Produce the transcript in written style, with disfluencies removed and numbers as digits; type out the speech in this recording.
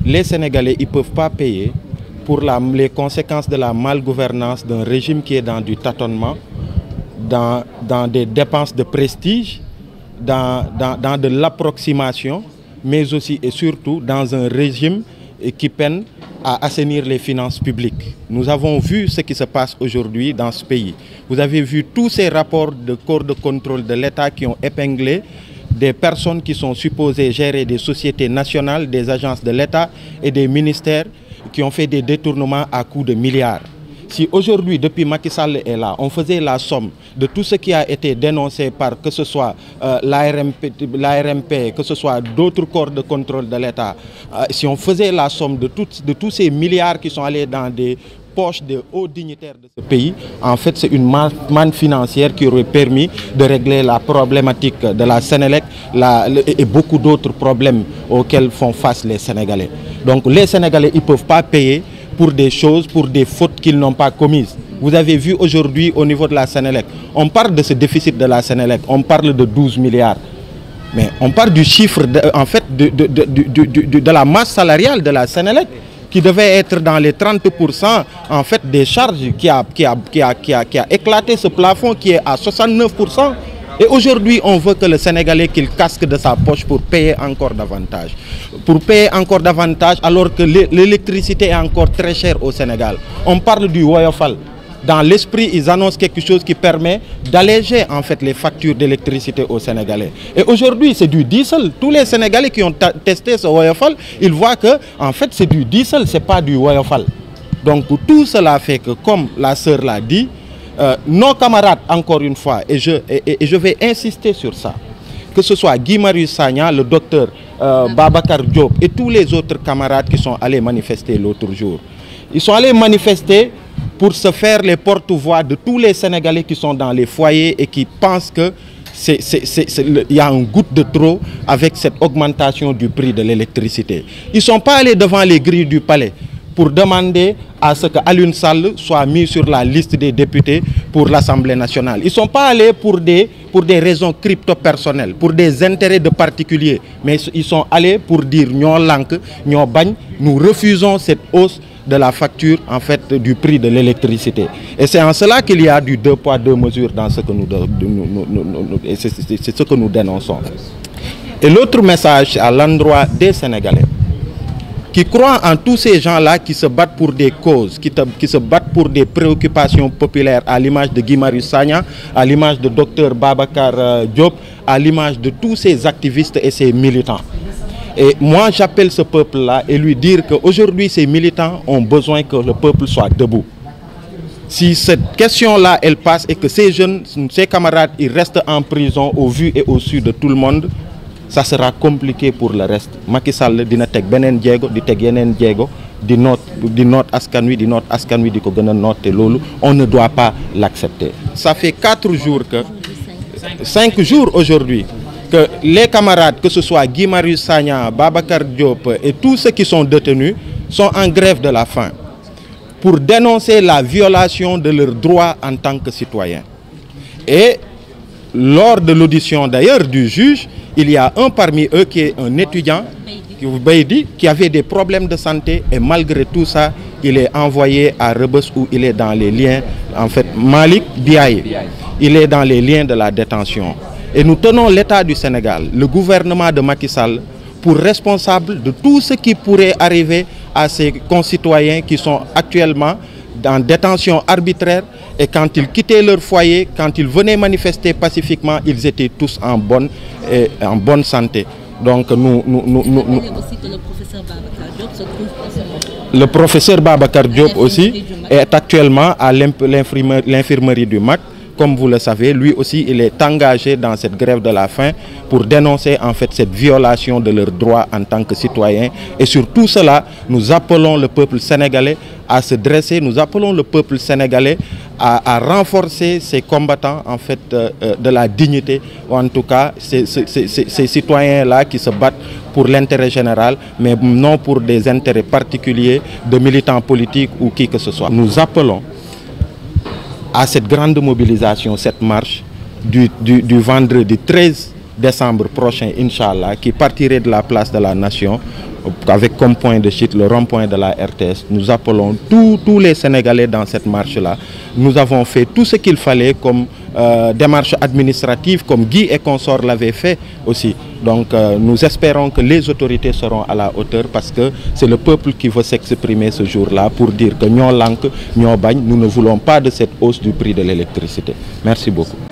les Sénégalais ne peuvent pas payer pour les conséquences de la malgouvernance d'un régime qui est dans du tâtonnement, dans des dépenses de prestige, dans de l'approximation, mais aussi et surtout dans un régime qui peine à assainir les finances publiques. Nous avons vu ce qui se passe aujourd'hui dans ce pays. Vous avez vu tous ces rapports de corps de contrôle de l'État qui ont épinglé des personnes qui sont supposées gérer des sociétés nationales, des agences de l'État et des ministères qui ont fait des détournements à coût de milliards. Si aujourd'hui, depuis Macky Sall est là, on faisait la somme de tout ce qui a été dénoncé par que ce soit l'ARMP, que ce soit d'autres corps de contrôle de l'État, si on faisait la somme de tous ces milliards qui sont allés dans des poches de hauts dignitaires de ce pays, en fait c'est une manne financière qui aurait permis de régler la problématique de la Sénélec et beaucoup d'autres problèmes auxquels font face les Sénégalais. Donc les Sénégalais, ils ne peuvent pas payer pour des choses, pour des fautes qu'ils n'ont pas commises. Vous avez vu aujourd'hui au niveau de la Sénélec, on parle de ce déficit de la Sénélec, on parle de 12 milliards. Mais on parle du chiffre, en fait, de la masse salariale de la Sénélec, qui devait être dans les 30% en fait, des charges, qui a éclaté ce plafond qui est à 69%. Et aujourd'hui, on veut que le Sénégalais qu'il casque de sa poche pour payer encore davantage. Pour payer encore davantage alors que l'électricité est encore très chère au Sénégal. On parle du Woyofal. Dans l'esprit, ils annoncent quelque chose qui permet d'alléger en fait les factures d'électricité aux Sénégalais. Et aujourd'hui, c'est du diesel. Tous les Sénégalais qui ont testé ce Woyofal, ils voient que en fait, c'est du diesel, c'est pas du Woyofal. Donc tout cela fait que, comme la sœur l'a dit, nos camarades, encore une fois, et je vais insister sur ça, que ce soit Guy Marius Sagna, le docteur Babacar Diop et tous les autres camarades qui sont allés manifester l'autre jour. Ils sont allés manifester pour se faire les porte-voix de tous les Sénégalais qui sont dans les foyers et qui pensent que il y a un goutte de trop avec cette augmentation du prix de l'électricité. Ils ne sont pas allés devant les grilles du palais pour demander à ce que Alioune Sall soit mis sur la liste des députés pour l'Assemblée nationale. Ils ne sont pas allés pour des raisons crypto-personnelles, pour des intérêts de particuliers, mais ils sont allés pour dire nous refusons cette hausse de la facture en fait du prix de l'électricité. Et c'est en cela qu'il y a du 2 poids 2 mesures dans ce que c'est ce que nous dénonçons. Et l'autre message à l'endroit des Sénégalais qui croient en tous ces gens-là qui se battent pour des causes, qui se battent pour des préoccupations populaires, à l'image de Guy Marius Sagna, à l'image de Dr Babacar Diop, à l'image de tous ces activistes et ces militants. Et moi, j'appelle ce peuple-là et lui dire qu'aujourd'hui, ces militants ont besoin que le peuple soit debout. Si cette question-là, elle passe et que ces jeunes, ces camarades, ils restent en prison au vu et au su de tout le monde, ça sera compliqué pour le reste. Macky Sall dina tek benen djego di tek yenen djego di note askan wi di ko gëna noté lolu, on ne doit pas l'accepter. Ça fait 4 jours que 5 jours aujourd'hui que les camarades, que ce soit Guy Marius Sagna, Babacar Diop et tous ceux qui sont détenus sont en grève de la faim pour dénoncer la violation de leurs droits en tant que citoyens. Et lors de l'audition d'ailleurs du juge, il y a un parmi eux qui est un étudiant qui avait des problèmes de santé et malgré tout ça, il est envoyé à Rebeuss où il est dans les liens, en fait, Malik Biaye, il est dans les liens de la détention. Et nous tenons l'État du Sénégal, le gouvernement de Macky Sall, pour responsable de tout ce qui pourrait arriver à ses concitoyens qui sont actuellement en détention arbitraire et quand ils quittaient leur foyer, quand ils venaient manifester pacifiquement, ils étaient tous en bonne santé. Donc le professeur Babacar Diop aussi est actuellement à l'infirmerie du MAC. Comme vous le savez, lui aussi, il est engagé dans cette grève de la faim pour dénoncer en fait cette violation de leurs droits en tant que citoyens. Et sur tout cela, nous appelons le peuple sénégalais à se dresser, nous appelons le peuple sénégalais à renforcer ces combattants en fait de la dignité, ou en tout cas ces citoyens-là qui se battent pour l'intérêt général, mais non pour des intérêts particuliers de militants politiques ou qui que ce soit. Nous appelons à cette grande mobilisation, cette marche du vendredi 13 décembre prochain, Inch'Allah, qui partirait de la place de la Nation avec comme point de chute le rond-point de la RTS. Nous appelons tous les Sénégalais dans cette marche-là. Nous avons fait tout ce qu'il fallait comme démarche administrative, comme Guy et consorts l'avaient fait aussi. Donc nous espérons que les autorités seront à la hauteur parce que c'est le peuple qui veut s'exprimer ce jour-là pour dire que nous ne voulons pas de cette hausse du prix de l'électricité. Merci beaucoup.